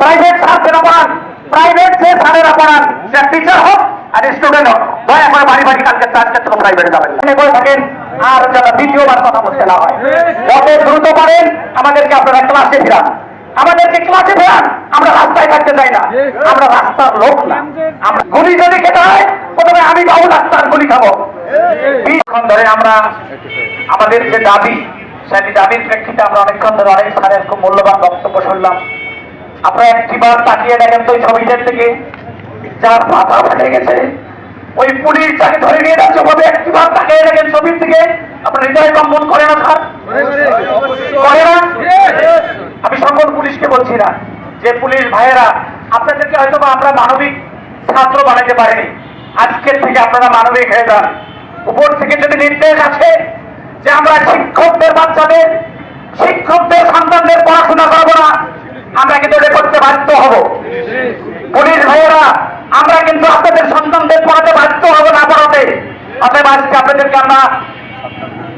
Private স্যারেরা পড়ান, private যে স্যারেরা পড়ান, সে টিচার হোক আর স্টুডেন্ট হোক, দয়া করে বাড়ি বাড়ি কালকে আজকে থেকে প্রাইভেটে যাবেন বলে থাকেন। আর যারা দ্বিতীয়বার কথা বলতে না হয়, যত দ্রুত পারেন আমাদেরকে আপনারা ক্লাসে ফেরান, আমাদেরকে ক্লাসে ফেরান। আমরা রাস্তায় থাকতে চাই না, আমরা রাস্তার লোক না। আমরা গুলি যদি খেতে হয় প্রথমে আমি বাবু রাস্তার গুলি খাবো। কিছুক্ষণ ধরে আমরা আমাদের যে দাবি, সেই দাবির প্রেক্ষিতে আমরা অনেকক্ষণ ধরে অনেক স্যারের খুব মূল্যবান বক্তব্য শুনলাম। আপনারা একটিবার তাকিয়ে দেখেন তো ওই ছবিটার থেকে, যার মাথা ফেটে গেছে, ওই পুলিশ যাকে ধরে নিয়ে যাচ্ছে ওভাবে একটিবার তাকিয়ে দেখেন ছবির দিকে, আপনার হৃদয় কম্পন করে না স্যার? করে না? আমি সকল পুলিশকে বলছি না, যে পুলিশ ভাইয়েরা আপনাদেরকে হয়তো বা আমরা মানবিক ছাত্র বানাতে পারিনি, আজকের থেকে আপনারা মানবিক হয়ে যান। উপর থেকে যদি নির্দেশ আছে যে আমরা শিক্ষকদের বাচ্চাদের, শিক্ষকদের সন্তানদের পড়াশোনা করবো না, আমরা কিন্তু এটা করতে বাধ্য হব। পুলিশ ভাইয়েরা আমরা কিন্তু আপনাদের সন্তানদের পড়াতে বাধ্য হব না পড়াতে। অতএব আজকে আপনাদেরকে আমরা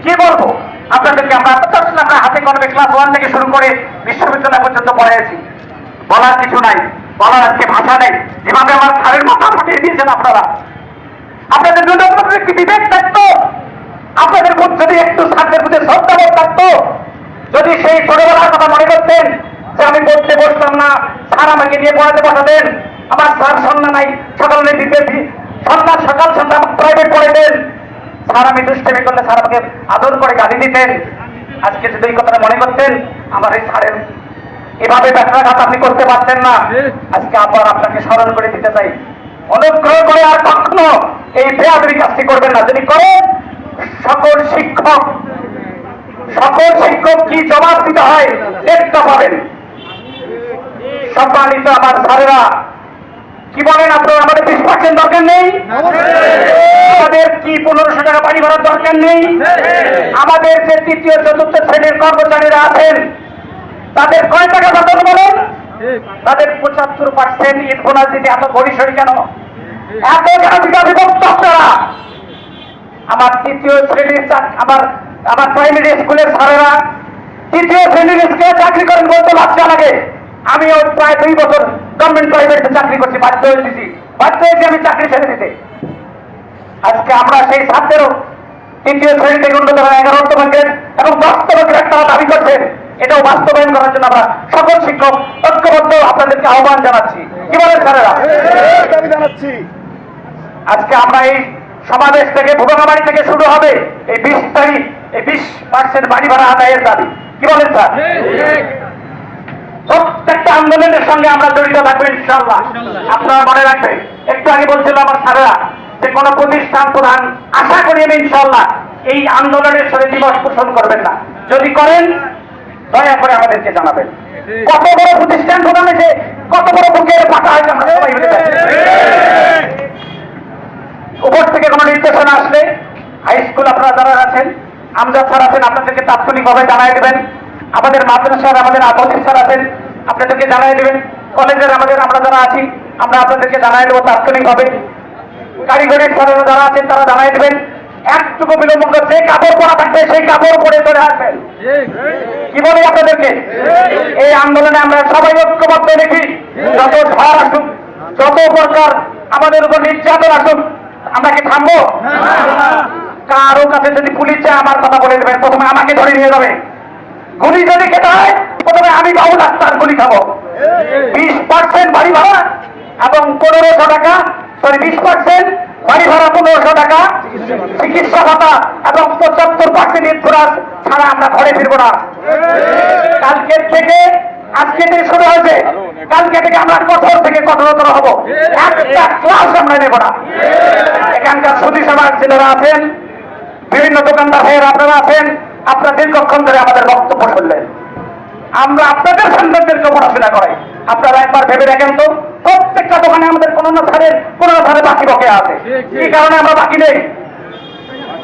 কি বলবো, আপনাদেরকে আমরা হাতে কলমে ক্লাস 1 থেকে শুরু করে বিশ্ববিদ্যালয় পর্যন্ত পড়াইছি। বলার কিছু নাই, বলার আজকে ভাষা নেই। যেভাবে আমার স্যারের মাথা ফাটিয়ে দিয়েছেন আপনারা, আপনাদের ন্যূনতম একটি বিবেক থাকতো, আপনাদের যদি একটু স্যারদের প্রতি শ্রদ্ধাবোধ থাকতো, যদি সেই ছোটবেলার কথা মনে করতেন যে আমি পড়তে বসতাম না, স্যার আমাকে নিয়ে পড়াতে বসাতেন, আমার স্যার সন্ধ্যা নাই সকাল নেই সন্ধ্যা সকাল সন্ধ্যা আমাকে প্রাইভেট পড়াইতেন, স্যার আমি দুষ্টামি করলে স্যার আমাকে আদর করে গালি দিতেন। আজকে যদি এই কথাটা মনে করতেন, আমার এই স্যারের এভাবে ব্যবসাঘাত আপনি করতে পারতেন না। আজকে আবার আপনাকে স্মরণ করে দিতে চাই, অনুগ্রহ করে আর কখনো এই বেয়াদবি কাজটি করবেন না। যদি করেন সকল শিক্ষক কি জবাব দিতে হয় দেখতে পাবেন। সম্মানিত আমার স্যারেরা, কি বলেন আপনারা? আমাদের 20% দরকার নেই? আমাদের কি 1500 টাকা বাড়ি ভাড়ার দরকার নেই? আমাদের যে তৃতীয় চতুর্থ শ্রেণীর কর্মচারীরা আছেন তাদের কয় টাকা বেতন বলেন? তাদের 75% ঈদ বোনাস দিতে এত পরিসরী কেন? এত কেন বিভক্ত আপনারা? আমার তৃতীয় শ্রেণীর আমার প্রাইমারি স্কুলের স্যারেরা তৃতীয় শ্রেণীর স্কুলে চাকরি করেন বলতে লজ্জা লাগে। আমিও প্রায় 2 বছর গভর্নমেন্ট প্রাইভেটে চাকরি করছি, বাধ্য হয়েছি আমি চাকরি ছেড়ে দিতে। আজকে আমরা সেই ছাত্রেরও তৃতীয় শ্রেণী থেকে উন্নত 11তম গ্রেড এবং 10তম গ্রেড তারা দাবি করছেন। এটাও বাস্তবায়ন করার জন্য আমরা সকল শিক্ষক ঐক্যবদ্ধ আপনাদেরকে আহ্বান জানাচ্ছি। কি বলেন স্যারেরা? জানাচ্ছি। আজকে আমরা এই সমাবেশ থেকে ভুবনাবাড়ি থেকে শুরু হবে এই 20 তারিখ, এই 20% বাড়ি ভাড়া আদায়ের দাবি। কি বলেন স্যার? প্রত্যেকটা আন্দোলনের সঙ্গে আমরা জড়িত থাকবো ইনশাআল্লাহ। আপনারা মনে রাখবেন, একটু আগে বলছিল আমার স্যারেরা যে কোনো প্রতিষ্ঠান প্রধান আশা করি আমি ইনশাআল্লাহ এই আন্দোলনের সাথে দিবস পোষণ করবেন না। যদি করেন দয়া করে আমাদেরকে জানাবেন। কত বড় প্রতিষ্ঠান প্রধান এসে কত বড় বুকের পাতা হয়েছে আমরা সবাই মিলে জানি। উপর থেকে কোনো নির্দেশনা আসলে হাই স্কুল আপনারা যারা আছেন, আমজাদ স্যার আছেন, আপনাদেরকে তাৎক্ষণিকভাবে জানাই দেবেন। আমাদের মাদ্রাসার আমাদের আবহাওয়া স্যার আছেন, আপনাদেরকে জানাই দেবেন। কলেজের আমরা যারা আছি আমরা আপনাদেরকে জানাই দেবো তাৎক্ষণিকভাবে। কারিগরির স্যারেরা যারা আছেন তারা জানাই দেবেন। একটুকু বিলম্ব করে যে কাপড় পরা থাকবে সেই কাপড় পরে চলে আসবেন। কি বলি আপনাদেরকে? এই আন্দোলনে আমরা সবাই ঐক্যবদ্ধ দেখি। যত ঝড় আসুক, যত প্রকার আমাদের উপর নির্যাতন আসুক, আমরা কি থামবো? কারো কাছে যদি পুলিশ যায় আমার কথা বলে দেবেন, প্রথমে আমাকে ধরে নিয়ে যাবে। গুলি যদি খেতে হয় প্রথমে আমি বাবু ডাক্তার গুলি খাবো। 20% বাড়ি ভাড়া এবং 1500 টাকা, 20% বাড়ি ভাড়া, 1500 টাকা চিকিৎসা ভাতা এবং 75% ঈদ বোনাস ছাড়া আমরা ঘরে ফিরবো না। কালকের থেকে, আজকে থেকে শুরু হয়েছে, কালকে থেকে আমরা কঠোর থেকে কঠোরতর হবো। একটা ক্লাস আমরা নেব না। এখানকার সুধী সমাজ ছেলেরা আছেন, বিভিন্ন দোকানদার ভাইয়েরা আপনারা আছেন, আপনারা দীর্ঘক্ষণ ধরে আমাদের বক্তব্য শুনলেন। আমরা আপনাদের সন্তানদেরকে পড়াশোনা করাই। আপনারা একবার ভেবে দেখেন তো, প্রত্যেকটা দোকানে আমাদের কোনো না ধারে বাকি বকে আছে। কি কারণে আমরা বাকি নেই?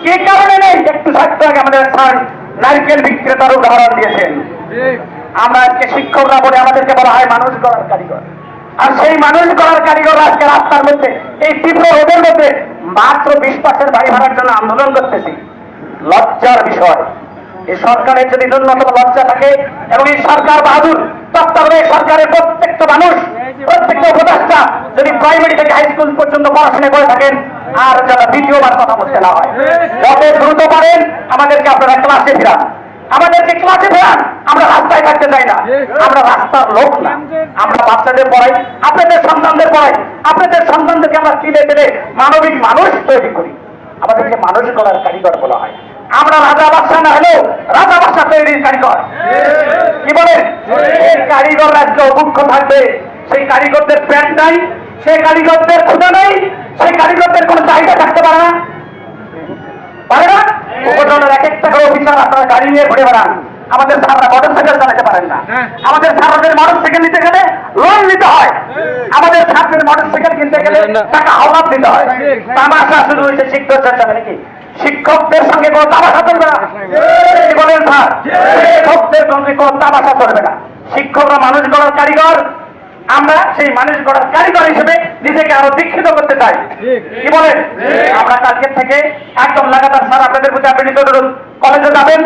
কি কারণে নেই? একটু থাকতে আগে আমাদের স্যার নারকেল বিক্রেতার উদাহরণ দিয়েছেন। আমরা আজকে শিক্ষকরা বলে আমাদেরকে বলা হয় মানুষ গড়ার কারিগর। আর সেই মানুষ গড়ার কারিগর আজকে রাস্তার মধ্যে এই তীব্র রোদের মধ্যে মাত্র 20% বাড়ি ভাড়ার জন্য আন্দোলন করতেছি। লজ্জার বিষয়। এই সরকারের যদি ন্যূনতম লজ্জা থাকে এবং এই সরকার বাহাদুর তত্ত্বাবধায়ক সরকারের প্রত্যেকটা মানুষ, প্রত্যেকটা উপদেষ্টা যদি প্রাইমারি থেকে হাই স্কুল পর্যন্ত পড়াশোনা করে থাকেন, আর যেন দ্বিতীয়বার কথা বলতে না হয়। যত দ্রুত পারেন আমাদেরকে আপনারা ক্লাসে ফেরান, আমাদেরকে ক্লাসে ফেরান। আমরা রাস্তায় থাকতে চাই না, আমরা রাস্তার লোক না। আমরা বাচ্চাদের পড়াই, আপনাদের সন্তানদের পড়াই, আপনাদের সন্তানদেরকে আমরা তুলে তুলে মানবিক মানুষ তৈরি করি। আমাদেরকে মানুষ গড়ার কারিগর বলা হয়। আমরা রাজা বাদশাহ না হলেও রাজা বাদশাহ তৈরির কারিগর। কি বলেন? এই কারিগর রাজ্য মুখ্য থাকবে, সেই কারিগরদের প্যান্ট নাই, সেই কারিগরদের ক্ষুধা নাই, সেই কারিগরদের কোনো চাহিদা থাকতে পারে না, পারে না। উপজনের এক একটা করে অফিসার আপনারা গাড়ি নিয়ে ঘুরে বেড়ান, আমাদের সাররা মোটর সাইকেল চালাতে পারেন না। আমাদের ছাত্রদের মোটর সাইকেল নিতে গেলে লোন নিতে হয়, আমাদের ছাত্রদের মোটর সাইকেল কিনতে গেলে টাকা হাওলাত দিতে হয়। তামাশা শুরু হয়েছে শিক্ষক চর্চা নাকি? শিক্ষকদের সঙ্গে কোনো তামাশা চলবে না, বলেন স্যার? শিক্ষকদের সঙ্গে কোনো তামাশা চলবে না। শিক্ষকরা মানুষ গড়ার কারিগর, আমরা সেই মানুষ গড়ার কারিগর হিসেবে নিজেকে আরো দীক্ষিত করতে চাই। কি বলেন? আমরা কালকের থেকে একদম লাগাতার স্যার আপনাদের প্রতি আবেদন অনুরোধ, কলেজে যাবেন,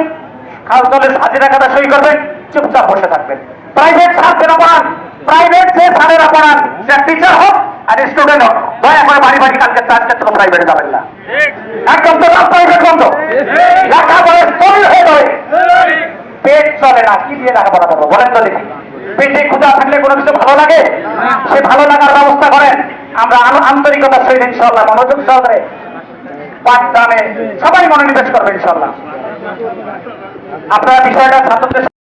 কলেজ হাজিরা খাতা সই করবেন, চুপচাপ বসে থাকবেন। প্রাইভেট স্যাররা পড়ান, প্রাইভেট যে স্যারেরা পড়ান, সে টিচার হোক আর স্টুডেন্ট হোক, দয়া করে বাড়ি বাড়ি কালকে আজকে তো প্রাইভেটে যাবেন না। একদম তো প্রাইভেট বন্ধ, লেখাপড়া চল হয়ে যাবে, পেট চলে না, কি দিয়ে লেখাপড়া করবো বলেন তো দেখি? পেটে ক্ষুধা থাকলে কোনো কিছু ভালো লাগে? সে ভালো লাগার ব্যবস্থা করেন। আমরা আন্তরিকতার সহিত ইনশাল্লাহ মনোযোগ সহকারে পাঠদানে সবাই মনোনিবেশ করবে ইনশাল্লাহ। আপনারা বিষয়টা ছাত্রদের